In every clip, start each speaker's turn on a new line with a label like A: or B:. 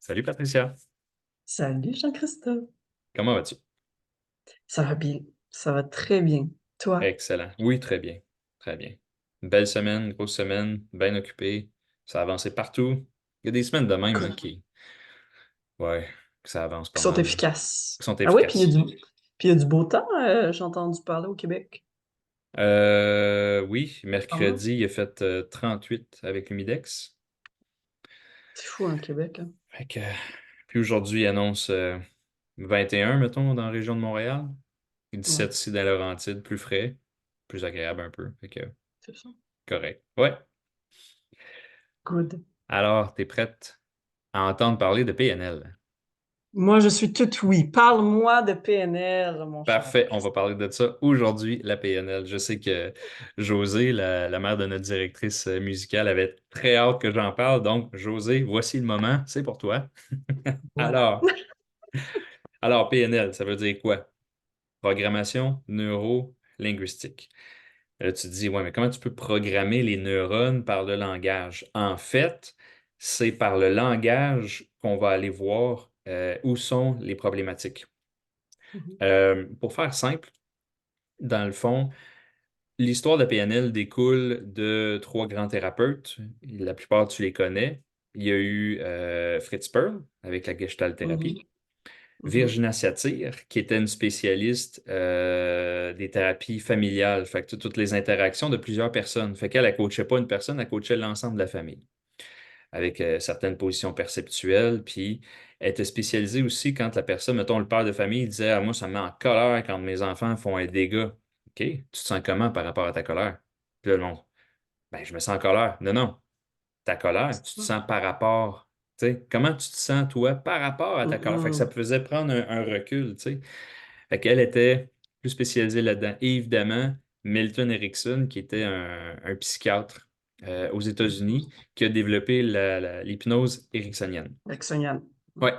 A: Salut Patricia,
B: Salut Jean-Christophe.
A: comment vas-tu?
B: Ça va bien. Ça va très bien. Toi?
A: Excellent. Oui, très bien. Très bien. Une belle semaine, grosse semaine, bien occupée. Ça a avancé partout. Il y a des semaines de même là,
B: Cool.
A: ouais, que ça avance
B: Qui
A: pas
B: sont
A: mal, là,
B: efficaces.
A: qui sont
B: Ah oui,
A: efficaces.
B: puis il y a du beau temps, j'ai entendu parler au Québec.
A: Oui,
B: Pas mal.
A: mercredi, il a fait 38 avec l'humidex.
B: C'est fou, hein, Québec, hein.
A: Fait que, puis aujourd'hui, il annonce 21, mettons, dans la région de Montréal. Et
B: Ouais,
A: 17 ici dans Laurentide, plus frais, plus agréable un peu. Fait que,
B: c'est ça.
A: correct. Ouais.
B: Good.
A: Alors, t'es prête à entendre parler de PNL?
B: Moi, je suis toute oui. Parle-moi de PNL, mon cher
A: Parfait, on va
B: Jean-Christophe.
A: parler de ça aujourd'hui, la PNL. Je sais que Josée, la mère de notre directrice musicale, avait très hâte que j'en parle. Donc, Josée, voici le moment, c'est pour toi.
B: Voilà.
A: Alors, alors, PNL, ça veut dire quoi? Programmation neuro-linguistique. Là, tu te dis, ouais, mais comment tu peux programmer les neurones par le langage? En fait, c'est par le langage qu'on va aller voir où sont les problématiques.
B: Mhm,
A: Pour faire simple, dans le fond, l'histoire de PNL découle de trois grands thérapeutes. La plupart, tu les connais. Il y a eu Fritz Perl avec la Gestalt thérapie.
B: mhm, mhm.
A: Virginia Satir, qui était une spécialiste des thérapies familiales, fait que toutes les interactions de plusieurs personnes. Fait qu'elle ne coachait pas une personne, elle coachait l'ensemble de la famille, avec certaines positions perceptuelles. Puis elle était spécialisée aussi quand la personne, mettons le père de famille, il disait, ah, moi, ça me met en colère quand mes enfants font un dégât. OK, tu te sens comment par rapport à ta colère? Puis là, non, ben, je me sens en colère. Non, non, ta colère, tu te sens par rapport. Tu sais, comment tu te sens, toi, par rapport à ta colère? Fait que ça
B: Mhm.
A: faisait prendre un recul, tu sais. Fait qu'elle était plus spécialisée là-dedans. Et évidemment, Milton Erickson, qui était un psychiatre aux États-Unis, qui a développé l'hypnose ericksonienne.
B: Ericksonienne.
A: Ouais.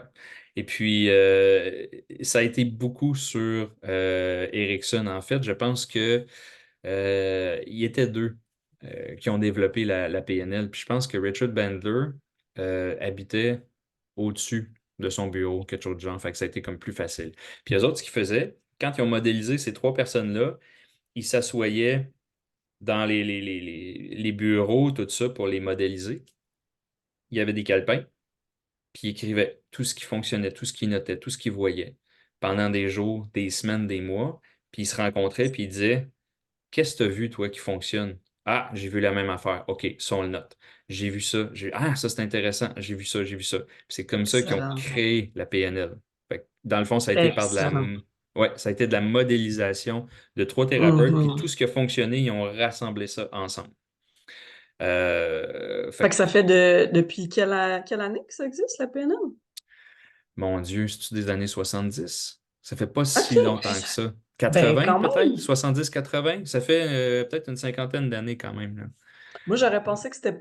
A: Et puis, ça a été beaucoup sur Erickson. En fait, je pense que il y était deux qui ont développé la PNL. Puis je pense que Richard Bandler habitait au-dessus de son bureau, quelque chose de genre. Fait que ça a été comme plus facile. Puis les autres, ce qu'ils faisaient, quand ils ont modélisé ces trois personnes-là, ils s'assoyaient dans les bureaux, tout ça, pour les modéliser. Il y avait des calepins, puis ils écrivaient tout ce qui fonctionnait, tout ce qu'ils notaient, tout ce qu'ils voyaient pendant des jours, des semaines, des mois. Puis ils se rencontraient, puis ils disaient, qu'est-ce que tu as vu, toi, qui fonctionne? Ah, j'ai vu la même affaire. OK, ça, on le note. J'ai vu ça. Ah, ça, c'est intéressant. J'ai vu ça, j'ai vu ça. Puis c'est comme ça qu'ils ont
B: Excellent.
A: créé la PNL. Fait que, dans le fond, ça a été par de la,
B: Excellent.
A: ouais, ça a été de la modélisation de trois thérapeutes. Puis tout
B: Mhm.
A: ce qui a fonctionné, ils ont rassemblé ça ensemble.
B: Fait
A: Fait
B: que
A: que,
B: ça fait depuis quelle année que ça existe, la PNL?
A: mon Dieu, c'est-tu des années 70? Ça fait pas
B: OK.
A: si longtemps que ça.
B: Ben,
A: 80
B: quand
A: peut-être?
B: même.
A: 70-80? Ça fait peut-être une cinquantaine d'années quand même, là.
B: Moi, j'aurais pensé que c'était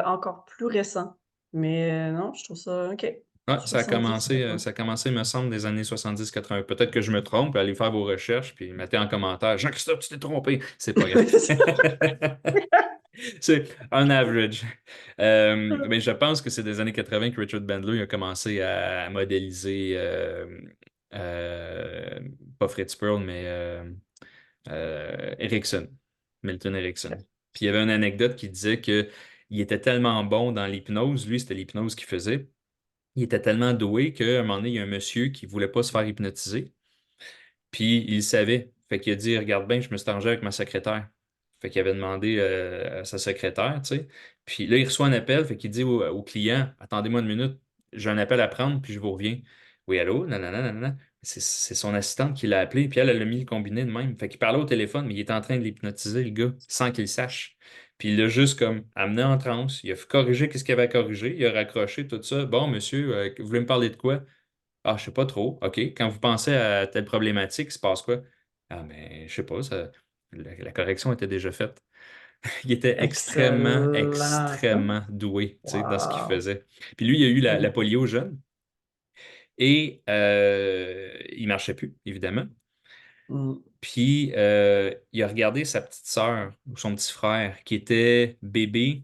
B: encore plus récent. Mais non, je trouve ça OK.
A: Ouais,
B: 70, ça fait pas.
A: ça a commencé, me semble, des années 70-80. Peut-être que je me trompe, allez faire vos recherches, puis mettez en commentaire, Jean-Christophe, tu t'es trompé. C'est pas grave. C'est un average. Mais je pense que c'est des années 80 que Richard Bandler a commencé à modéliser, euh, pas Fritz Perl, mais Erickson, Milton Erickson. Puis il y avait une anecdote qui disait que il était tellement bon dans l'hypnose, lui, c'était l'hypnose qu'il faisait. Il était tellement doué qu'à un moment donné, il y a un monsieur qui voulait pas se faire hypnotiser. Puis il le savait. Fait qu'il a dit, regarde bien, je me suis arrangé avec ma secrétaire. Fait qu'il avait demandé à sa secrétaire, tu sais. Puis là, il reçoit un appel, fait qu'il dit au client, attendez-moi une minute, j'ai un appel à prendre, puis je vous reviens. Oui, allô? Non, non, non, non, non. C'est son assistante qui l'a appelé, puis elle a mis le combiné de même. Fait qu'il parlait au téléphone, mais il était en train de l'hypnotiser, le gars, sans qu'il le sache. Puis il l'a juste comme amené en transe, il a corrigé ce qu'il avait à corriger, il a raccroché tout ça. Bon, monsieur, vous voulez me parler de quoi? Ah, je sais pas trop. OK. Quand vous pensez à telle problématique, il se passe quoi? Ah, mais je sais pas, la correction était déjà faite. Il était extrêmement,
B: Excellent.
A: extrêmement doué, tu sais, dans ce qu'il
B: Wow.
A: faisait. Puis lui, il a eu la
B: Mm,
A: polio jeune et il marchait plus, évidemment.
B: mm,
A: Puis il a regardé sa petite sœur ou son petit frère qui était bébé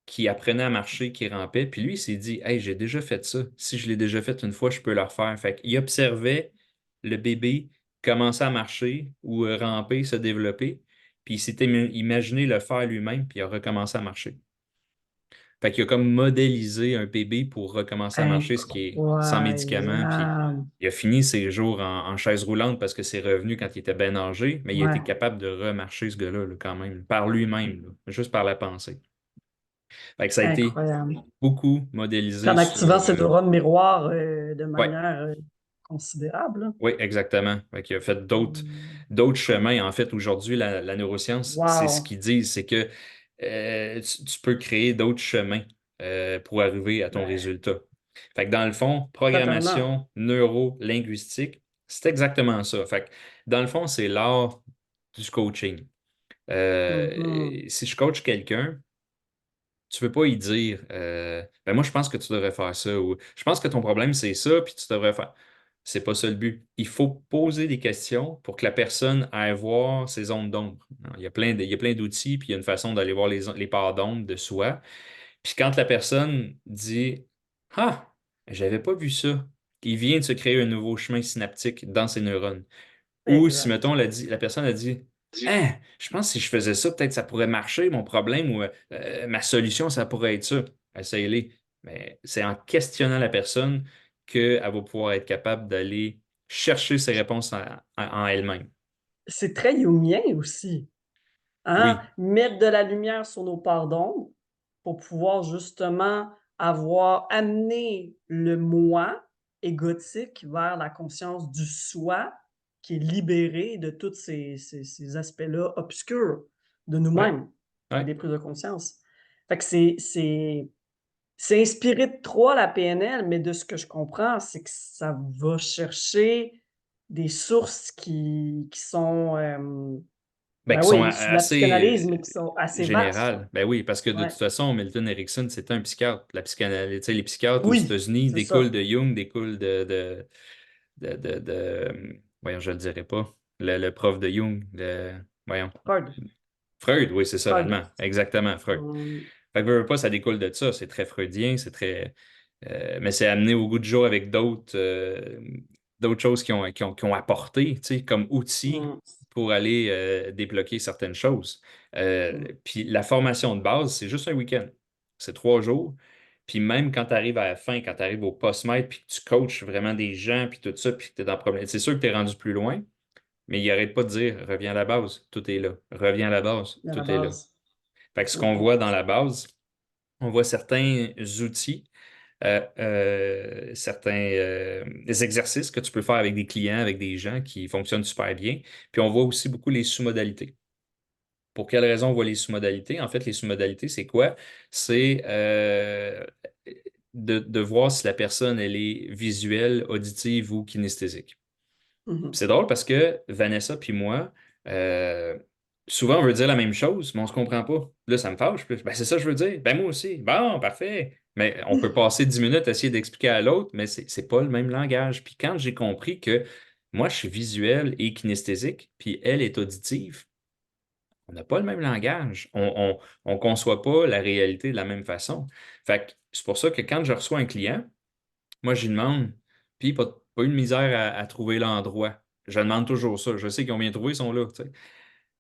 A: qui apprenait à marcher, qui rampait. Puis lui, il s'est dit, hey, j'ai déjà fait ça. Si je l'ai déjà fait une fois, je peux le refaire. Fait qu'il observait le bébé commencer à marcher ou ramper, se développer. Puis il s'était imaginé le faire lui-même, puis il a recommencé à marcher. Fait qu'il a comme modélisé un bébé pour recommencer à marcher, ce qui est sans médicaments. Puis
B: Incroyable!
A: il a fini ses jours en chaise roulante parce que c'est revenu quand il était bien âgé, mais il a été
B: Ouais,
A: capable de remarcher ce gars-là, là, quand même, par lui-même, là, juste par la pensée. Fait que ça a été
B: incroyable.
A: beaucoup
B: Puis
A: modélisé
B: en
A: sur.
B: activant ses neurones miroirs de
A: Ouais,
B: manière considérable, là.
A: oui, exactement. Fait qu'il a fait
B: Hum.
A: d'autres chemins. En fait, aujourd'hui, la neuroscience, c'est ce
B: Wow!
A: qu'ils disent, c'est que tu peux créer d'autres chemins pour arriver à ton
B: Ben,
A: résultat. Fait que dans le fond,
B: totalement.
A: programmation neuro-linguistique, c'est exactement ça. Fait que dans le fond, c'est l'art du coaching.
B: Mhm.
A: Si je coach quelqu'un, tu peux pas y dire ben moi je pense que tu devrais faire ça ou je pense que ton problème c'est ça puis tu devrais faire. C'est pas ça le but. Il faut poser des questions pour que la personne aille voir ses zones d'ombre. Il y a plein d'outils puis il y a une façon d'aller voir les parts d'ombre de soi. Puis quand la personne dit ah, j'avais pas vu ça, il vient de se créer un nouveau chemin synaptique dans ses neurones. Ou si,
B: Exact.
A: mettons, la personne a dit, hein, je pense que si je faisais ça, peut-être ça pourrait marcher, mon problème, ou ma solution, ça pourrait être ça. Essayez-les. Mais c'est en questionnant la personne qu'elle va pouvoir être capable d'aller chercher ses réponses en elle-même.
B: C'est très jungien aussi, hein?
A: Oui,
B: Mettre de la lumière sur nos parts d'ombre pour pouvoir justement avoir amené le moi égotique vers la conscience du soi qui est libéré de tous ces aspects-là obscurs de
A: ouais,
B: nous-mêmes avec
A: ouais.
B: des prises de conscience. Fait que c'est inspiré de toi, la PNL, mais de ce que je comprends, c'est que ça va chercher des sources qui sont,
A: Ben,
B: ben
A: qui sont
B: oui, issues de la
A: assez
B: psychanalyse, mais qui sont assez vastes, là.
A: générales. Ben oui, parce que de toute
B: Ouais.
A: façon, Milton Erickson, c'était un psychiatre. La psychanalyse, tu sais, les psychiatres aux
B: Oui,
A: États-Unis
B: c'est
A: découlent
B: ça.
A: de Jung, découlent voyons, je le dirais pas. Le prof de Jung, voyons.
B: Freud.
A: Freud, oui, c'est ça,
B: Freud.
A: l'allemand. Exactement, Freud.
B: Mmh,
A: Fait que veux, veux pas, ça découle de ça. C'est très freudien, c'est très. Mais c'est amené au goût du jour avec d'autres choses qui ont apporté, tu sais, comme outil
B: mmh,
A: pour aller débloquer certaines choses.
B: mmh.
A: Puis la formation de base, c'est juste un week-end. C'est 3 jours. Puis même quand tu arrives à la fin, quand tu arrives au post-maître, puis que tu coaches vraiment des gens, puis tout ça, puis que tu es dans le problème, c'est sûr que tu es rendu plus loin, mais il arrête pas de dire reviens à la base, tout est là. Reviens à la base,
B: À la
A: tout est là.
B: base.
A: Fait que ce
B: Mmh
A: qu'on
B: mh.
A: voit dans la base, on voit certains outils, certains exercices que tu peux faire avec des clients, avec des gens qui fonctionnent super bien. Puis on voit aussi beaucoup les sous-modalités. Pour quelle raison on voit les sous-modalités? En fait, les sous-modalités, c'est quoi? C'est de voir si la personne, elle est visuelle, auditive ou kinesthésique.
B: Mmh.
A: C'est drôle parce que Vanessa puis moi, euh, souvent on veut dire la même chose, mais on se comprend pas. Là, ça me fâche. Puis, ben, c'est ça que je veux dire. Ben moi aussi. Bon, parfait. Mais on peut passer 10 minutes à essayer d'expliquer à l'autre, mais c'est pas le même langage. Puis quand j'ai compris que moi, je suis visuel et kinesthésique, puis elle est auditive, on n'a pas le même langage. On conçoit pas la réalité de la même façon. Fait que c'est pour ça que quand je reçois un client, moi, j'y demande, puis pas eu de misère à trouver l'endroit. Je demande toujours ça. Je sais qu'ils ont bien trouvé, ils sont là, tu sais.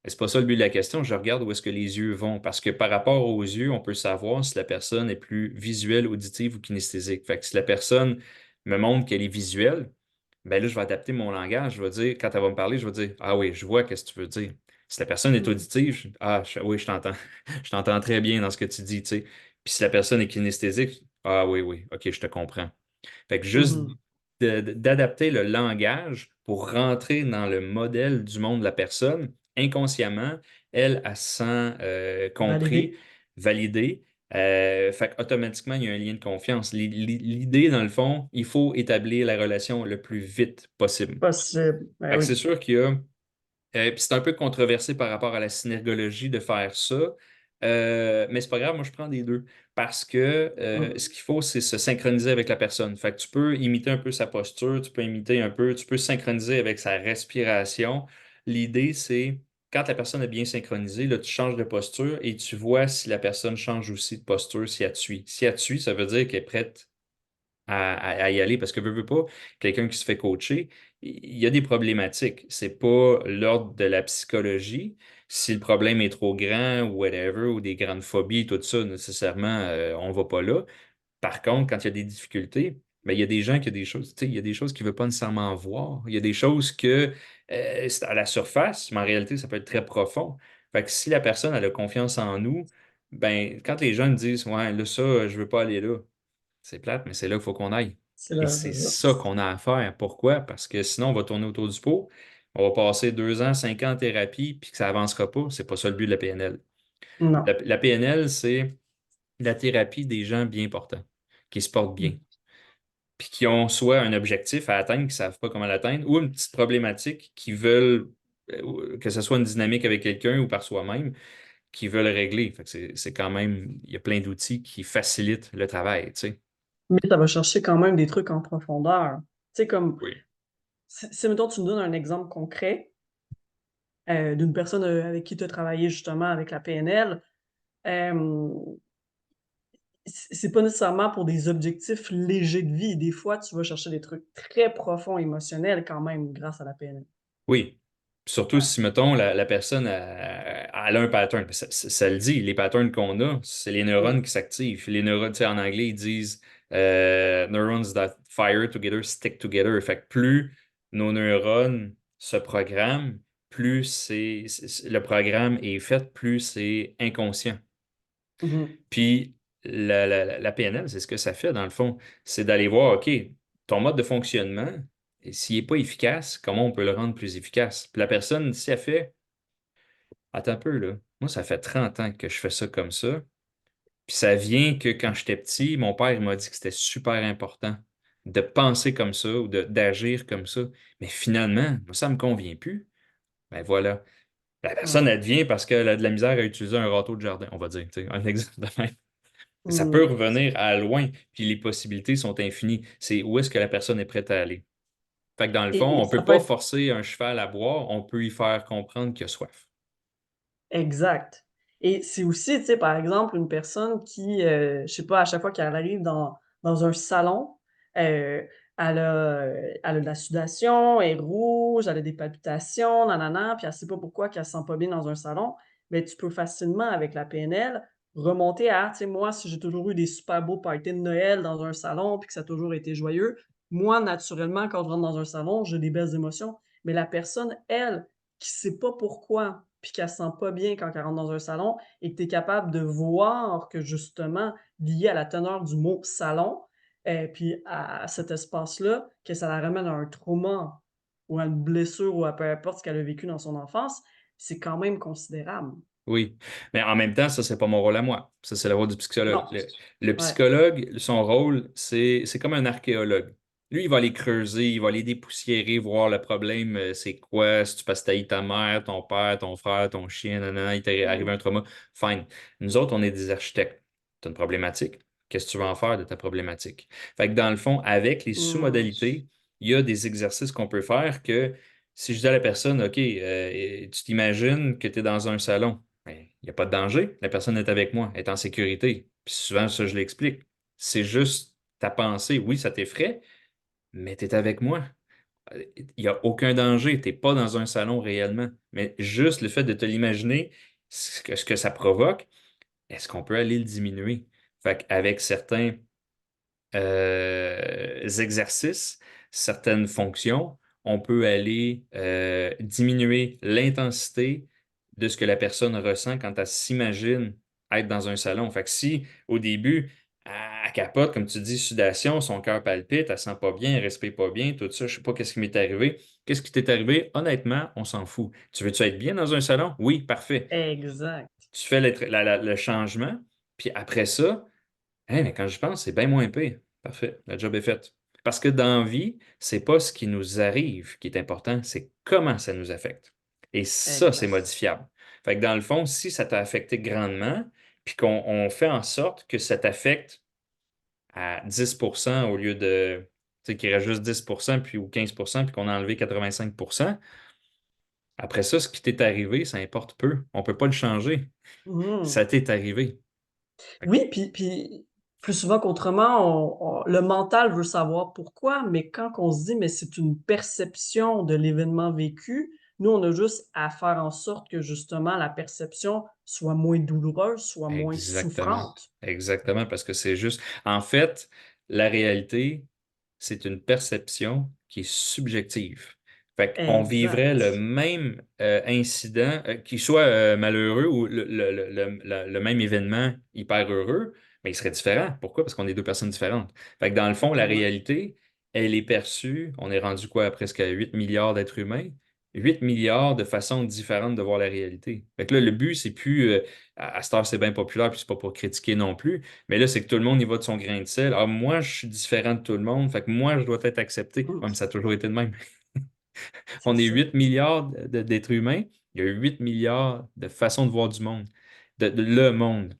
A: Mais c'est pas ça le but de la question. Je regarde où est-ce que les yeux vont. Parce que par rapport aux yeux, on peut savoir si la personne est plus visuelle, auditive ou kinesthésique. Fait que si la personne me montre qu'elle est visuelle, ben là, je vais adapter mon langage. Je vais dire, quand elle va me parler, je vais dire, ah oui, je vois qu'est-ce que tu veux dire. Si la personne est
B: Mmh.
A: auditive, oui, je t'entends. Je t'entends très bien dans ce que tu dis, tu sais. Puis si la personne est kinesthésique, ah oui, oui, ok, je te comprends. Fait que
B: Mmh
A: juste
B: mh.
A: d'adapter le langage pour rentrer dans le modèle du monde de la personne, inconsciemment, elle se sent compris,
B: Validé.
A: validé. Fait qu'automatiquement, il y a un lien de confiance. L'idée, dans le fond, il faut établir la relation le plus vite possible.
B: Possible.
A: Fait
B: Ben
A: que
B: oui.
A: c'est sûr qu'il y a puis c'est un peu controversé par rapport à la synergologie de faire ça. Mais c'est pas grave, moi je prends des deux. Parce que
B: Mmh.
A: ce qu'il faut, c'est se synchroniser avec la personne. Fait que tu peux imiter un peu sa posture, tu peux imiter un peu, tu peux synchroniser avec sa respiration. L'idée, c'est quand la personne est bien synchronisée, là, tu changes de posture et tu vois si la personne change aussi de posture, si elle te suit. Si elle te suit, ça veut dire qu'elle est prête à y aller parce que veut pas, quelqu'un qui se fait coacher, il y a des problématiques. C'est pas l'ordre de la psychologie. Si le problème est trop grand ou whatever, ou des grandes phobies, tout ça, nécessairement, on va pas là. Par contre, quand il y a des difficultés, ben, il y a des gens qui ont des choses, tu sais, il y a des choses qu'ils ne veulent pas nécessairement voir. Il y a des choses que c'est à la surface, mais en réalité, ça peut être très profond. Fait que si la personne elle a confiance en nous, ben, quand les gens disent ouais, là, ça, je veux pas aller là, c'est plate, mais c'est là qu'il faut qu'on aille.
B: C'est
A: Et
B: là,
A: c'est
B: c'est ça.
A: ça qu'on a à faire. Pourquoi? Parce que sinon, on va tourner autour du pot. On va passer 2 ans, 5 ans en thérapie, puis que ça avancera pas. C'est pas ça le but de la PNL.
B: Non.
A: La PNL, c'est la thérapie des gens bien portants, qui se portent bien, puis qui ont soit un objectif à atteindre, qui ne savent pas comment l'atteindre, ou une petite problématique qui veulent, que ce soit une dynamique avec quelqu'un ou par soi-même, qui veulent régler. Fait que c'est quand même, il y a plein d'outils qui facilitent le travail, tu sais.
B: Mais ça va chercher quand même des trucs en profondeur. Tu sais, comme,
A: Oui.
B: si mettons, tu me donnes un exemple concret d'une personne avec qui tu as travaillé justement avec la PNL, euh, c'est pas nécessairement pour des objectifs légers de vie. Des fois, tu vas chercher des trucs très profonds, émotionnels quand même, grâce à la PNL.
A: Oui. Surtout
B: Ouais.
A: si, mettons, la personne elle a un pattern. Ça le dit, les patterns qu'on a, c'est les
B: Mm.
A: neurones qui s'activent. Les neurones, tu sais, en anglais, ils disent neurons that fire together stick together. Fait que plus nos neurones se programment, plus le programme est fait, plus c'est inconscient.
B: Mhm.
A: Puis la PNL, c'est ce que ça fait dans le fond, c'est d'aller voir, OK, ton mode de fonctionnement, et s'il n'est pas efficace, comment on peut le rendre plus efficace? Puis la personne, si elle fait, attends un peu, là, moi, ça fait 30 ans que je fais ça comme ça, puis ça vient que quand j'étais petit, mon père il m'a dit que c'était super important de penser comme ça ou d'agir comme ça, mais finalement, moi, ça ne me convient plus. Ben voilà. La personne,
B: Ouais.
A: elle vient parce qu'elle a de la misère à utiliser un râteau de jardin, on va dire, tu sais, un exemple de même. Ça peut
B: Mm.
A: revenir à loin, puis les possibilités sont infinies. C'est où est-ce que la personne est prête à aller. Fait que dans le fond,
B: Et
A: on ne
B: ça
A: peut
B: peut
A: pas
B: être
A: forcer un cheval à boire, on peut lui faire comprendre qu'il a soif.
B: exact. Et c'est aussi, tu sais, par exemple, une personne qui, je sais pas, à chaque fois qu'elle arrive dans un salon, elle a de la sudation, elle est rouge, elle a des palpitations, nanana, puis elle sait pas pourquoi qu'elle se sent pas bien dans un salon. Mais tu peux facilement, avec la PNL, remonter à, tu sais, moi, si j'ai toujours eu des super beaux parties de Noël dans un salon, puis que ça a toujours été joyeux, moi, naturellement, quand je rentre dans un salon, j'ai des belles émotions. Mais la personne, elle, qui sait pas pourquoi, puis qu'elle se sent pas bien quand elle rentre dans un salon et que tu es capable de voir que justement, lié à la teneur du mot salon, puis à cet espace-là, que ça la ramène à un trauma ou à une blessure ou à peu importe ce qu'elle a vécu dans son enfance, c'est quand même considérable.
A: Oui, mais en même temps, ça, c'est pas mon rôle à moi. Ça, c'est le rôle du psychologue.
B: Non,
A: Le
B: ouais,
A: psychologue, son rôle, c'est comme un archéologue. Lui, il va aller creuser, il va aller dépoussiérer, voir le problème, c'est quoi, si tu passes tailler ta mère, ton père, ton frère, ton chien, nanana, il t'est arrivé
B: mmh,
A: un trauma. Fine. Nous autres, on est des architectes. Tu as une problématique. Qu'est-ce que tu vas en faire de ta problématique? Fait que dans le fond, avec les
B: mmh,
A: sous-modalités, il y a des exercices qu'on peut faire que si je dis à la personne, OK, tu t'imagines que tu es dans un salon. Ben, il n'y a pas de danger. La personne est avec moi, elle est en sécurité. Puis souvent, ça, je l'explique. C'est juste ta pensée. Oui, ça t'effraie, mais tu es avec moi. Il n'y a aucun danger. Tu n'es pas dans un salon réellement. Mais juste le fait de te l'imaginer, ce que ça provoque, est-ce qu'on peut aller le diminuer? Fait qu'avec certains exercices, certaines fonctions, on peut aller diminuer l'intensité de ce que la personne ressent quand elle s'imagine être dans un salon. Fait que si au début, elle capote, comme tu dis, sudation, son cœur palpite, elle sent pas bien, elle respire pas bien, tout ça, je sais pas qu'est-ce qui m'est arrivé. Qu'est-ce qui t'est arrivé? Honnêtement, on s'en fout. Tu veux-tu être bien dans un salon? Oui, parfait.
B: exact,
A: Tu fais le changement, puis après ça, hey, mais quand je pense, c'est bien moins pire. Parfait, le job est fait. Parce que dans la vie, c'est pas ce qui nous arrive qui est important, c'est comment ça nous affecte. Et ça, c'est
B: exact,
A: modifiable. Fait que dans le fond, si ça t'a affecté grandement, puis qu'on fait en sorte que ça t'affecte à 10% au lieu de, tu sais, qu'il reste juste 10% puis, ou 15%, puis qu'on a enlevé 85%, Après ça, ce qui t'est arrivé, ça importe peu. On peut pas le changer.
B: Mmh.
A: Ça t'est arrivé. Fait que
B: Oui, puis plus souvent qu'autrement, le mental veut savoir pourquoi, mais quand on se dit: «Mais c'est une perception de l'événement vécu», nous, on a juste à faire en sorte que justement la perception soit moins douloureuse, soit moins
A: Exactement.
B: souffrante.
A: Exactement, parce que c'est juste. En fait, la réalité, c'est une perception qui est subjective. Fait qu'on vivrait le
B: Exact.
A: même incident, qu'il soit malheureux ou le même événement hyper heureux, mais il serait différent. Pourquoi? Parce qu'on est deux personnes différentes. Fait que dans le fond, la
B: Absolument.
A: réalité, elle est perçue, on est rendu quoi, à presque à 8 milliards d'êtres humains, 8 milliards de façons différentes de voir la réalité. Fait que là, le but, c'est plus à cette heure, c'est bien populaire, puis c'est pas pour critiquer non plus. Mais là, c'est que tout le monde y va de son grain de sel. Ah, moi, je suis différent de tout le monde, fait que moi, je dois être accepté.
B: Mmh,
A: Ouais, mais ça a toujours été de même.
B: c'est
A: On est
B: ça.
A: 8 milliards d'êtres humains. Il y a 8 milliards de façons de voir du monde, de le monde.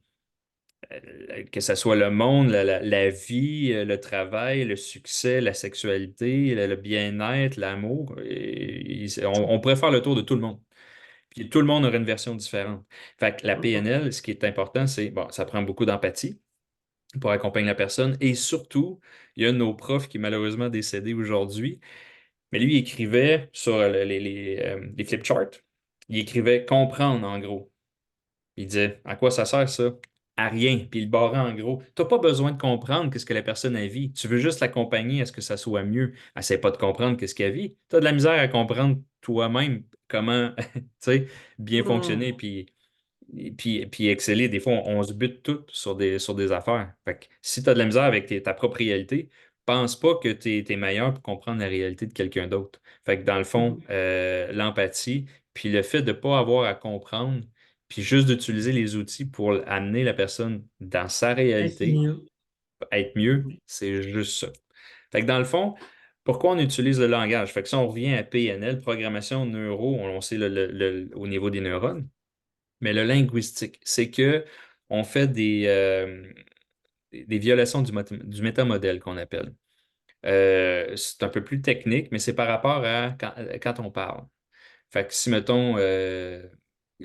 A: Que ce soit le monde, la vie, le travail, le succès, la sexualité, le bien-être, l'amour. On pourrait faire le tour de tout le monde. Puis tout le monde aurait une version différente. Fait que la
B: Mmh mh.
A: PNL, ce qui est important, c'est, bon, ça prend beaucoup d'empathie pour accompagner la personne. Et surtout, il y a un de nos profs qui est malheureusement décédé aujourd'hui, mais lui, il écrivait sur les flipcharts, il écrivait comprendre en gros. Il disait à quoi ça sert ça? À rien. Puis il barrait en gros. Tu n'as pas besoin de comprendre qu'est-ce que la personne a vit. Tu veux juste l'accompagner à ce que ça soit mieux. Essaie pas de comprendre qu'est-ce qu'elle vit. Tu as de la misère à comprendre toi-même comment tu sais, bien fonctionner.
B: Mmh.
A: Puis exceller, des fois, on se bute tout sur des affaires. Fait que si tu as de la misère avec ta propre réalité, pense pas que tu es meilleur pour comprendre la réalité de quelqu'un d'autre. Fait que dans le
B: Mmh
A: fond,
B: mh.
A: l'empathie, puis le fait de ne pas avoir à comprendre, puis juste d'utiliser les outils pour amener la personne dans sa
B: Être
A: réalité,
B: mieux.
A: être
B: Mmh
A: mieux,
B: mh.
A: c'est juste ça. Fait que dans le fond, pourquoi on utilise le langage? Fait que si on revient à PNL, programmation neuro, on sait au niveau des neurones. Mais le linguistique, c'est que on fait des violations du métamodèle qu'on appelle. C'est un peu plus technique, mais c'est par rapport à quand on parle. Fait que si, mettons,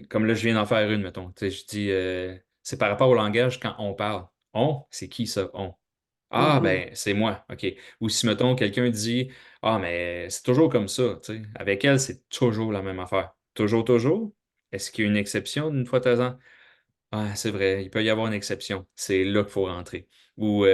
A: comme là, je viens d'en faire une, mettons, tu sais, je dis, c'est par rapport au langage quand on parle. On, c'est qui ça, on?
B: Mmh
A: Ah,
B: mh.
A: ben, c'est moi, OK. Ou si, mettons, quelqu'un dit, ah, mais c'est toujours comme ça, tu sais. Avec elle, c'est toujours la même affaire. Toujours, toujours? Est-ce qu'il y a une exception d'une fois de temps en temps? Ah, c'est vrai, il peut y avoir une exception. C'est là qu'il faut rentrer. Ou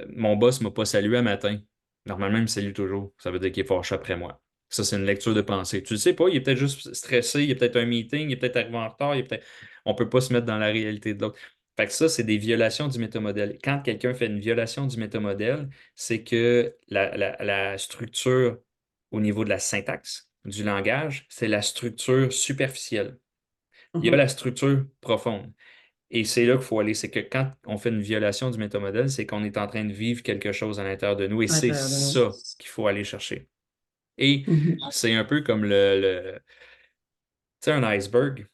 A: mon boss ne m'a pas salué un matin. Normalement, il me salue toujours. Ça veut dire qu'il est fâché après moi. Ça, c'est une lecture de pensée. Tu ne sais pas, il est peut-être juste stressé, il est peut-être un meeting, il est peut-être arrivé en retard, on ne peut pas se mettre dans la réalité de l'autre. Fait que ça, c'est des violations du métamodèle. Quand quelqu'un fait une violation du métamodèle, c'est que la structure au niveau de la syntaxe, du langage, c'est la structure superficielle.
B: Mmh
A: Il y a la
B: mh.
A: structure profonde. Et c'est là qu'il faut aller. C'est que quand on fait une violation du métamodèle, c'est qu'on est en train de vivre quelque chose à l'intérieur de nous. Et
B: À
A: c'est
B: l'intérieur de nous.
A: ça qu'il faut aller chercher. Et
B: Mmh mh.
A: c'est un peu comme tu sais, un iceberg.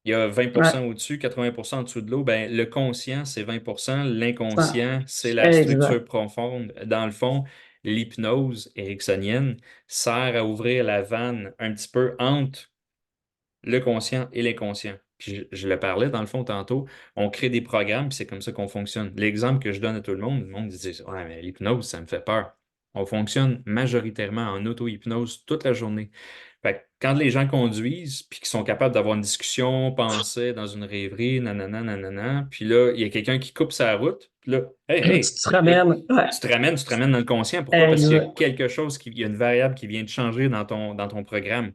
A: Il y a 20%
B: Ouais,
A: au-dessus, 80% en dessous de l'eau. Ben, le conscient, c'est 20%.
B: ça
A: L'inconscient, c'est la
B: exact.
A: structure profonde. Dans le fond, l'hypnose ericksonienne sert à ouvrir la vanne un petit peu entre le conscient et l'inconscient. Puis je le parlais dans le fond tantôt, on crée des programmes, puis c'est comme ça qu'on fonctionne. L'exemple que je donne à tout le monde dit, ouais, mais l'hypnose, ça me fait peur. On fonctionne majoritairement en auto-hypnose toute la journée. Fait que quand les gens conduisent, puis qu'ils sont capables d'avoir une discussion, penser dans une rêverie, nanana, nanana, puis là, il y a quelqu'un qui coupe sa route, puis là, hey,
B: Là, tu
A: hey,
B: te
A: là,
B: ramènes. Ouais,
A: tu te ramènes dans le conscient. Pourquoi? Parce qu'il y a
B: exact.
A: quelque chose, il y a une variable qui vient de changer dans ton programme.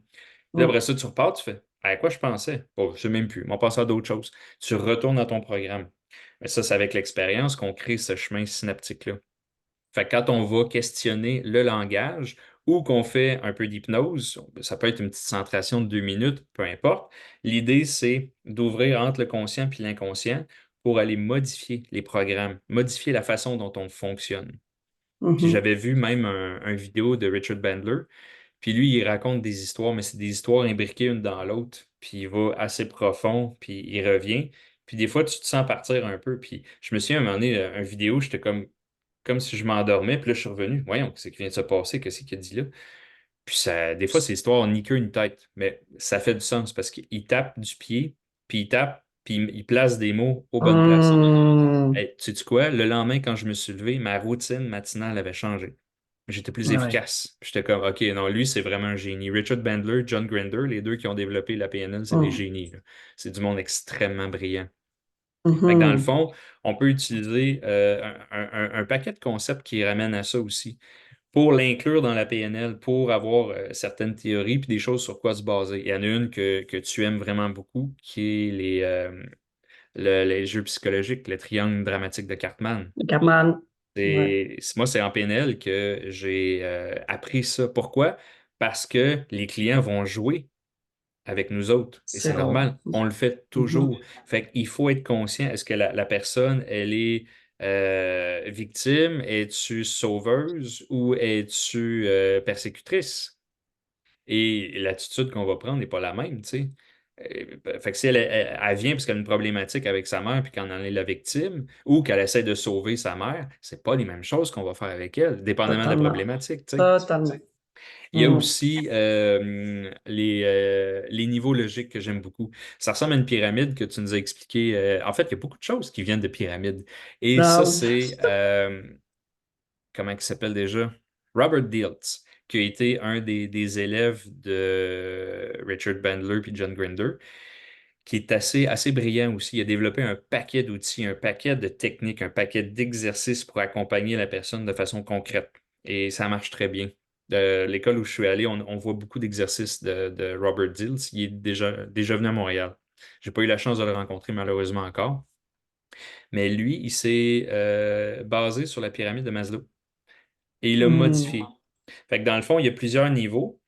A: Puis après
B: Mmh.
A: ça, tu repars, tu fais à quoi je pensais? Oh, je sais même plus. On passe à d'autres choses. Tu retournes dans ton programme. Mais ça, c'est avec l'expérience qu'on crée ce chemin synaptique-là. Fait que quand on va questionner le langage ou qu'on fait un peu d'hypnose, ça peut être une petite centration de 2 minutes, peu importe. L'idée, c'est d'ouvrir entre le conscient et l'inconscient pour aller modifier les programmes, modifier la façon dont on fonctionne.
B: Mmh
A: Puis
B: mh.
A: j'avais vu même un vidéo de Richard Bandler puis lui, il raconte des histoires, mais c'est des histoires imbriquées une dans l'autre. Puis il va assez profond, puis il revient. Puis des fois, tu te sens partir un peu. Puis je me souviens, à un moment donné, une vidéo, j'étais comme si je m'endormais. Puis là, je suis revenu. Voyons, qu'est-ce qui vient de se passer? Qu'est-ce qu'il a dit là? Puis ça, des fois, c'est histoire ni queue ni tête, mais ça fait du sens parce qu'il tape du pied, puis il tape, puis il place des mots aux bonnes places.
B: Hum,
A: Hey, sais-tu quoi? Le lendemain, quand je me suis levé, ma routine matinale avait changé. J'étais plus
B: ouais.
A: efficace. J'étais comme, OK, non, lui, c'est vraiment un génie. Richard Bandler, John Grinder, les deux qui ont développé la PNL, c'est des
B: Hum,
A: génies, là. C'est du monde extrêmement brillant. Fait que dans le
B: mhm.
A: fond, on peut utiliser un paquet de concepts qui ramènent à ça aussi pour l'inclure dans la PNL, pour avoir certaines théories puis des choses sur quoi se baser. Il y en a une que tu aimes vraiment beaucoup, qui est les jeux psychologiques, le triangle dramatique de Cartman.
B: Le Capman. Ouais.
A: Moi, c'est en PNL que j'ai appris ça. Pourquoi? Parce que les clients vont jouer avec nous autres. Et
B: C'est
A: c'est
B: drôle.
A: normal, on le fait
B: Mhm.
A: toujours. Fait qu'il faut être conscient, est-ce que la personne, elle est victime? Es-tu sauveuse ou es-tu persécutrice? Et l'attitude qu'on va prendre n'est pas la même, tu sais. Fait que si elle vient parce qu'elle a une problématique avec sa mère puis qu'elle en est la victime, ou qu'elle essaie de sauver sa mère, c'est pas les mêmes choses qu'on va faire avec elle, dépendamment de la
B: Totalement.
A: problématique, tu sais.
B: Totalement.
A: Il y a
B: Mhm.
A: aussi les niveaux logiques que j'aime beaucoup. Ça ressemble à une pyramide que tu nous as expliqué. En fait, il y a beaucoup de choses qui viennent de pyramides. Et
B: Ah
A: ça,
B: oui.
A: c'est, comment il s'appelle déjà? Robert Dilts, qui a été un des élèves de Richard Bandler puis John Grinder, qui est assez brillant aussi. Il a développé un paquet d'outils, un paquet de techniques, un paquet d'exercices pour accompagner la personne de façon concrète. Et ça marche très bien. De l'école où je suis allé, on voit beaucoup d'exercices de Robert Dills. Il est déjà venu à Montréal. J'ai pas eu la chance de le rencontrer malheureusement encore. Mais lui, il s'est basé sur la pyramide de Maslow et il l'a
B: Mhm.
A: modifié. Fait que dans le fond, il y a plusieurs niveaux.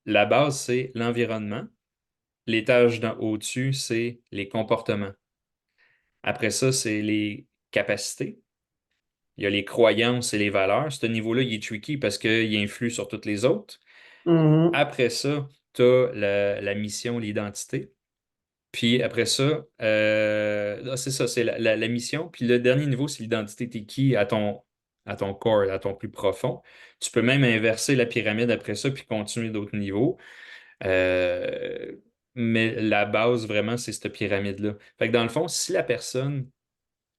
A: La base, c'est l'environnement. L'étage au-dessus, c'est les comportements. Après ça, c'est les capacités. Il y a les croyances et les valeurs. Ce niveau-là, il est tricky parce qu'il influe sur toutes les autres.
B: Mhm.
A: Après ça, tu as la mission, l'identité. Puis après ça, c'est ça, c'est la mission. Puis le dernier niveau, c'est l'identité. T'es qui à ton corps, à ton plus profond. Tu peux même inverser la pyramide après ça, puis continuer d'autres niveaux. Euh, mais la base, vraiment, c'est cette pyramide-là. Fait que dans le fond, si la personne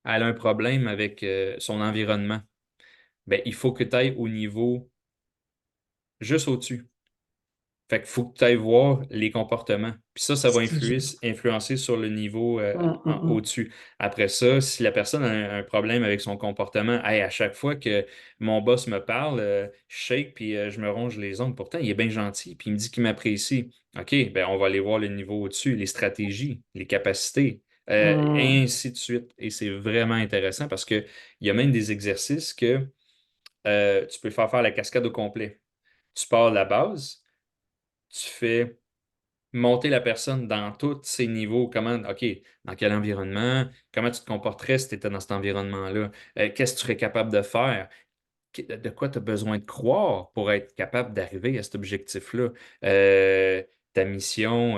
A: elle a un problème avec son environnement, ben, il faut que tu ailles au niveau juste au-dessus. Fait qu'il faut que tu ailles voir les comportements. Puis ça va influencer sur le niveau
B: Mhm.
A: au-dessus. Après ça, si la personne a un problème avec son comportement, hey, à chaque fois que mon boss me parle, je shake puis je me ronge les ongles. Pourtant, il est bien gentil, puis il me dit qu'il m'apprécie. OK, ben on va aller voir le niveau au-dessus, les stratégies, les capacités, et
B: Mhm.
A: ainsi de suite. Et c'est vraiment intéressant parce qu'il y a même des exercices que tu peux faire la cascade au complet. Tu pars de la base, tu fais monter la personne dans tous ses niveaux, OK, dans quel environnement, comment tu te comporterais si tu étais dans cet environnement-là, qu'est-ce que tu serais capable de faire, de quoi tu as besoin de croire pour être capable d'arriver à cet objectif-là. Euh, Ta mission,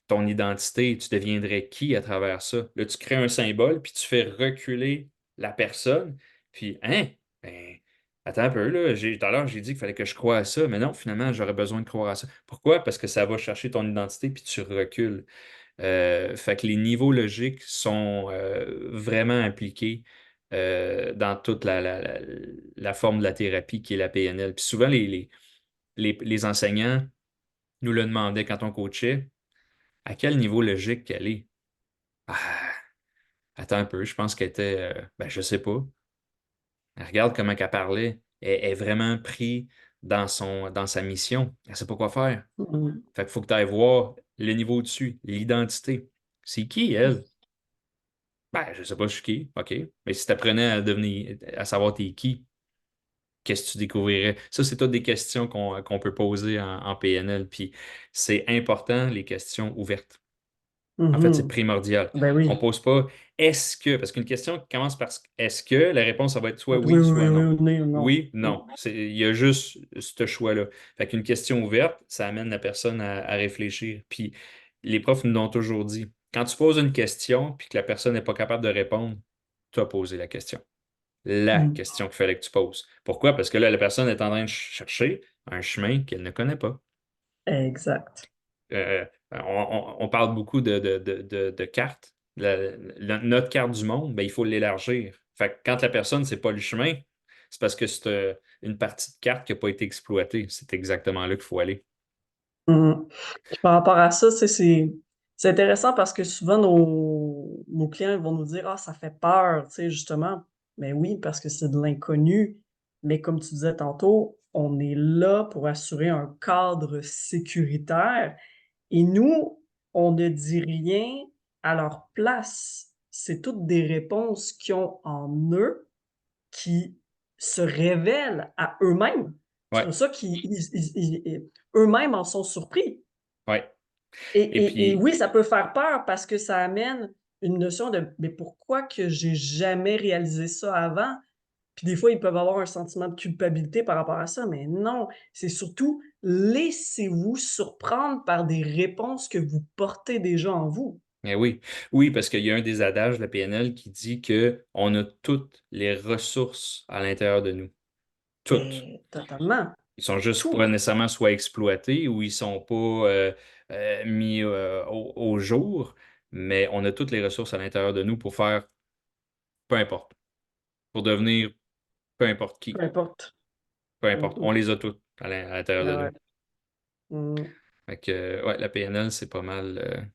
A: ton identité, tu deviendrais qui à travers ça? Là, tu crées un symbole, puis tu fais reculer la personne, puis, hein? Ben, attends un peu, là, tout à l'heure, j'ai dit qu'il fallait que je croie à ça, mais non, finalement, j'aurais besoin de croire à ça. Pourquoi? Parce que ça va chercher ton identité, puis tu recules. Fait que les niveaux logiques sont vraiment impliqués dans toute la forme de la thérapie qui est la PNL. Puis souvent, les enseignants nous le demandaient quand on coachait, à quel niveau logique qu'elle est? Ah, attends un peu, je pense qu'elle était, ben, je sais pas. Elle regarde comment elle parlait. Elle est vraiment prise dans sa mission. Elle sait pas quoi faire.
B: Mhm.
A: Fait qu'il faut que tu ailles voir le niveau au-dessus, l'identité. C'est qui, elle? Ben, je sais pas, je suis qui, OK. Mais si tu apprenais à savoir t'es qui, qu'est-ce que tu découvrirais? Ça, c'est toutes des questions qu'on peut poser en PNL. Puis c'est important, les questions ouvertes. En fait, c'est
B: Mhm.
A: primordial.
B: Ben
A: On
B: oui.
A: pose pas est-ce que, parce qu'une question qui commence par est-ce que, la réponse, ça va être soit
B: Oui,
A: oui,
B: oui,
A: soit
B: oui,
A: non.
B: oui, oui, non.
A: Oui, non. Il y a juste ce choix-là. Fait qu'une question ouverte, ça amène la personne à réfléchir. Puis les profs nous l'ont toujours dit. Quand tu poses une question puis que la personne n'est pas capable de répondre, tu as posé la question. La
B: Mhm.
A: question qu'il fallait que tu poses. Pourquoi? Parce que là, la personne est en train de chercher. un chemin qu'elle ne connaît pas.
B: Exact.
A: On parle beaucoup de cartes. Notre carte du monde, ben, il faut l'élargir. Fait que quand la personne, c'est pas le chemin, c'est parce que c'est une partie de carte qui n'a pas été exploitée. C'est exactement là qu'il faut aller.
B: Mhm. Puis par rapport à ça, c'est intéressant parce que souvent nos clients vont nous dire: «Ah, ça fait peur», tu sais, justement. Mais oui, parce que c'est de l'inconnu. Mais comme tu disais tantôt, on est là pour assurer un cadre sécuritaire et nous, on ne dit rien à leur place. C'est toutes des réponses qu'ils ont en eux qui se révèlent à eux-mêmes. C'est
A: Ouais,
B: pour ça eux-mêmes en sont surpris.
A: ouais.
B: Et,
A: Et
B: et
A: puis,
B: oui, ça peut faire peur parce que ça amène une notion de mais pourquoi que j'ai jamais réalisé ça avant? Puis des fois, ils peuvent avoir un sentiment de culpabilité par rapport à ça, mais non, c'est surtout laissez-vous surprendre par des réponses que vous portez déjà en vous.
A: eh oui, oui, parce qu'il y a un des adages de la PNL qui dit que on a toutes les ressources à l'intérieur de nous. Toutes.
B: Totalement.
A: Ils sont juste pas
B: Tout.
A: nécessairement soit exploités ou ils sont pas mis au jour, mais on a toutes les ressources à l'intérieur de nous pour faire peu importe, pour devenir peu importe
B: Peu
A: qui,
B: importe.
A: peu importe. On
B: Mhm.
A: les a toutes à l'intérieur de
B: Ouais, ouais.
A: nous.
B: Mhm.
A: Fait que, ouais, la PNL, c'est pas mal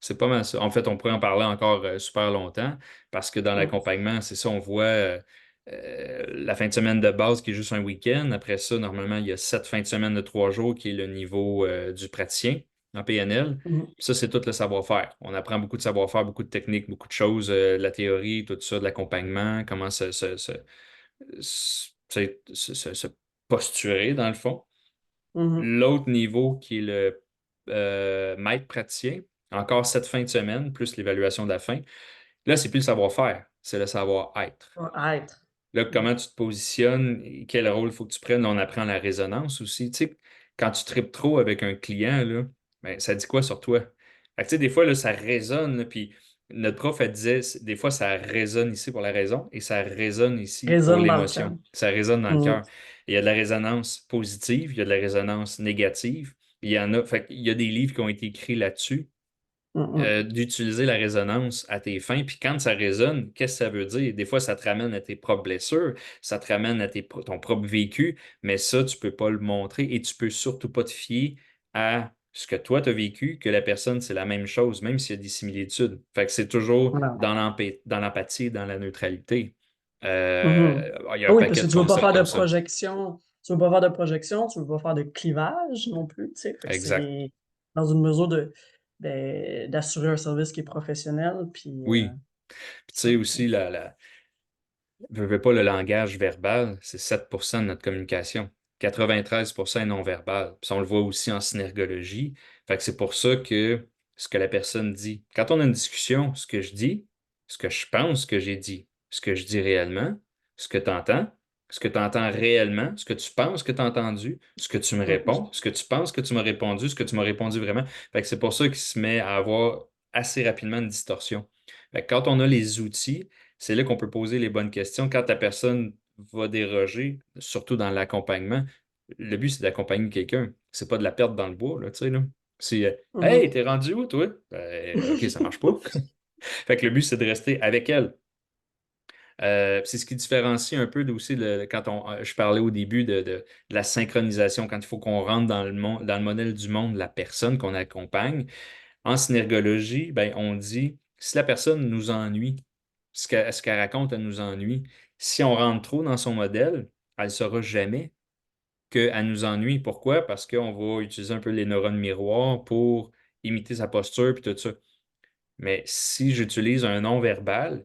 A: ça. En fait, on pourrait en parler encore super longtemps parce que dans
B: Mhm.
A: l'accompagnement, c'est ça, on voit la fin de semaine de base qui est juste un week-end. Après ça, normalement, il y a 7 fins de semaine de 3 jours qui est le niveau du praticien en PNL.
B: Mhm.
A: Ça, c'est tout le savoir-faire. On apprend beaucoup de savoir-faire, beaucoup de techniques, beaucoup de choses, la théorie, tout ça, de l'accompagnement, comment se posturer dans le fond.
B: Mhm.
A: L'autre niveau qui est le maître praticien, encore 7 fins de semaine, plus l'évaluation de la fin. Là, c'est plus le savoir-faire, c'est le savoir-être.
B: À être.
A: Là,
B: Mhm.
A: comment tu te positionnes, et quel rôle il faut que tu prennes. On apprend la résonance aussi. Tu sais, quand tu tripes trop avec un client, là, ben, ça dit quoi sur toi? Fait que, tu sais, des fois, là, ça résonne, là, puis notre prof, elle disait, des fois, ça résonne ici pour la raison et ça résonne ici pour
B: Résonne dans le cœur.
A: l'émotion. Ça résonne dans le
B: Mhm.
A: cœur. Il y a de la résonance positive, il y a de la résonance négative. Il y en a, fait, il y a des livres qui ont été écrits là-dessus
B: Mhm.
A: d'utiliser la résonance à tes fins. Puis quand ça résonne, qu'est-ce que ça veut dire? Des fois, ça te ramène à tes propres blessures, ça te ramène à ton propre vécu, mais ça, tu peux pas le montrer et tu peux surtout pas te fier à ce que toi, tu as vécu, que la personne, c'est la même chose, même s'il y a des similitudes. Fait que c'est toujours
B: Voilà.
A: dans l'empathie, dans la neutralité.
B: Mhm.
A: Il y a
B: Ah
A: un
B: oui, parce
A: paquet
B: que
A: de
B: tu veux pas
A: concepts
B: faire de
A: comme ça.
B: projection. Tu veux pas faire de projection, tu veux pas faire de clivage non plus, tu sais. Fait que
A: Exact.
B: c'est dans une mesure d'assurer un service qui est professionnel, puis
A: Puis tu sais aussi, veux pas le langage verbal, c'est 7% de notre communication. 93% est non-verbal. Puis on le voit aussi en synergologie. Fait que c'est pour ça que ce que la personne dit. Quand on a une discussion, ce que je dis, ce que je pense que j'ai dit, ce que je dis réellement, ce que tu entends réellement, ce que tu penses que tu as entendu, ce que tu me réponds, ce que tu penses que tu m'as répondu, ce que tu m'as répondu vraiment. Fait que c'est pour ça qu'il se met à avoir assez rapidement une distorsion. Fait que quand on a les outils, c'est là qu'on peut poser les bonnes questions. Quand ta personne va déroger, surtout dans l'accompagnement, le but, c'est d'accompagner quelqu'un. C'est pas de la perdre dans le bois, là, tu sais, là. C'est Hey,
B: mhm.
A: t'es rendu où, toi? Ben, OK, ça marche pas. Fait que le but, c'est de rester avec elle. C'est ce qui différencie un peu aussi quand je parlais au début de la synchronisation, quand il faut qu'on rentre dans le modèle du monde de la personne qu'on accompagne. En synergologie, ben, on dit si la personne nous ennuie, ce qu'elle raconte, elle nous ennuie. Si on rentre trop dans son modèle, elle ne saura jamais qu'elle nous ennuie. Pourquoi? Parce qu'on va utiliser un peu les neurones miroirs pour imiter sa posture et tout ça. Mais si j'utilise un non-verbal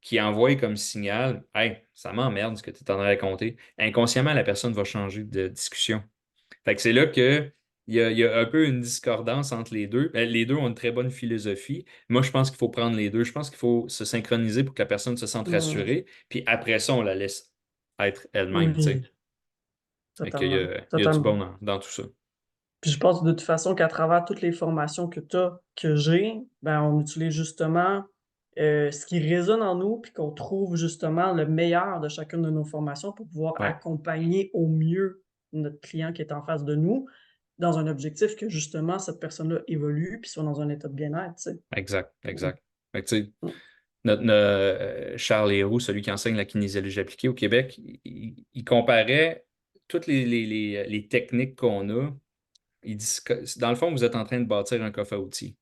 A: qui envoie comme signal, hey, ça m'emmerde ce que tu es en train de raconter, inconsciemment, la personne va changer de discussion. Fait que c'est là que il y a un peu une discordance entre les deux. Les deux ont une très bonne philosophie. Moi, je pense qu'il faut prendre les deux. Je pense qu'il faut se synchroniser pour que la personne se sente
B: Mhm.
A: rassurée. Puis après ça, on la laisse être elle-même, tu sais.
B: Oui,
A: Fait qu'il y
B: totalement,
A: a, il y a du bon
B: totalement.
A: dans tout ça.
B: Puis je pense de toute façon qu'à travers toutes les formations que tu as, que j'ai, ben, on utilise justement, ce qui résonne en nous, puis qu'on trouve justement le meilleur de chacune de nos formations pour pouvoir
A: Ouais.
B: accompagner au mieux. notre client qui est en face de nous, dans un objectif que justement cette personne-là évolue puis soit dans un état de bien-être, tu sais.
A: Exact,
B: Mm,
A: exact. Fait que, tu sais,
B: mm.
A: Charles Héroux, celui qui enseigne la kinésiologie appliquée au Québec, il comparait toutes les techniques qu'on a. Il dit, dans le fond, vous êtes en train de bâtir un coffre à outils.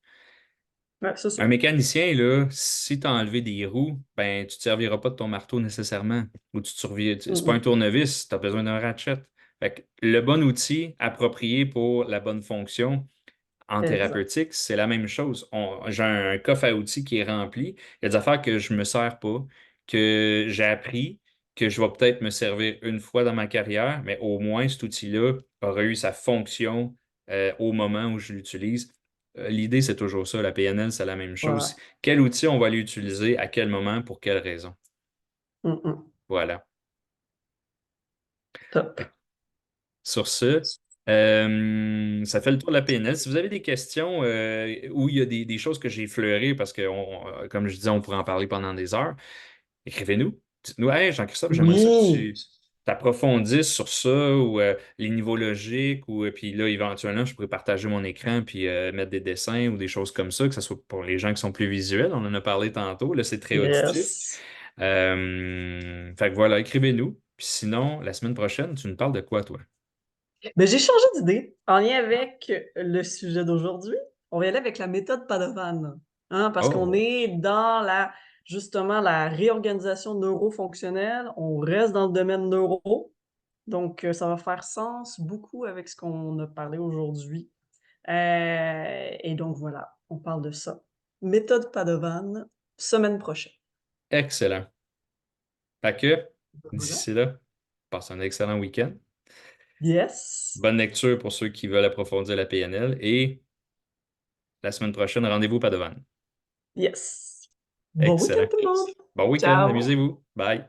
B: Ouais, c'est ça.
A: Un mécanicien, là, si tu as enlevé des roues, ben, tu ne te serviras pas de ton marteau nécessairement. Ou tu te survis,
B: Mm,
A: c'est pas un
B: mm.
A: tournevis, tu as besoin d'un ratchet. Fait que le bon outil approprié pour la bonne fonction, en
B: Exact.
A: thérapeutique, c'est la même chose. J'ai un coffre à outils qui est rempli. Il y a des affaires que je ne me sers pas, que j'ai appris, que je vais peut-être me servir une fois dans ma carrière, mais au moins cet outil-là aura eu sa fonction au moment où je l'utilise. L'idée, c'est toujours ça. La PNL, c'est la même
B: Ouais.
A: chose. Quel outil on va l'utiliser, à quel moment, pour quelle raison?
B: Mm, mm.
A: Voilà.
B: Top.
A: Sur ce, ça fait le tour de la PNL. Si vous avez des questions où il y a des choses que j'ai effleurées, parce que, comme je disais, on pourrait en parler pendant des heures, écrivez-nous. Dites-nous, hey, Jean-Christophe, j'aimerais ça que
B: Oui.
A: tu t'approfondisses sur ça ou les niveaux logiques, ou puis là, éventuellement, je pourrais partager mon écran puis mettre des dessins ou des choses comme ça, que ce soit pour les gens qui sont plus visuels. On en a parlé tantôt. Là, c'est très auditif.
B: Yes.
A: Fait que voilà, écrivez-nous. Puis sinon, la semaine prochaine, tu nous parles de quoi, toi?
B: Mais j'ai changé d'idée en lien avec le sujet d'aujourd'hui. On va y aller avec la méthode Padovan, hein, parce qu'on
A: Oh,
B: est dans justement la réorganisation neurofonctionnelle. On reste dans le domaine neuro. Donc, ça va faire sens beaucoup avec ce qu'on a parlé aujourd'hui. Et donc, voilà, on parle de ça. Méthode Padovan, semaine prochaine.
A: excellent. Fait que,
B: Voilà.
A: d'ici là, passe un excellent week-end.
B: Yes.
A: Bonne lecture pour ceux qui veulent approfondir la PNL. Et la semaine prochaine, rendez-vous pas devant.
B: Yes. Bon week-end
A: Excellent.
B: tout le monde.
A: Bon week-end,
B: Ciao.
A: amusez-vous. Bye.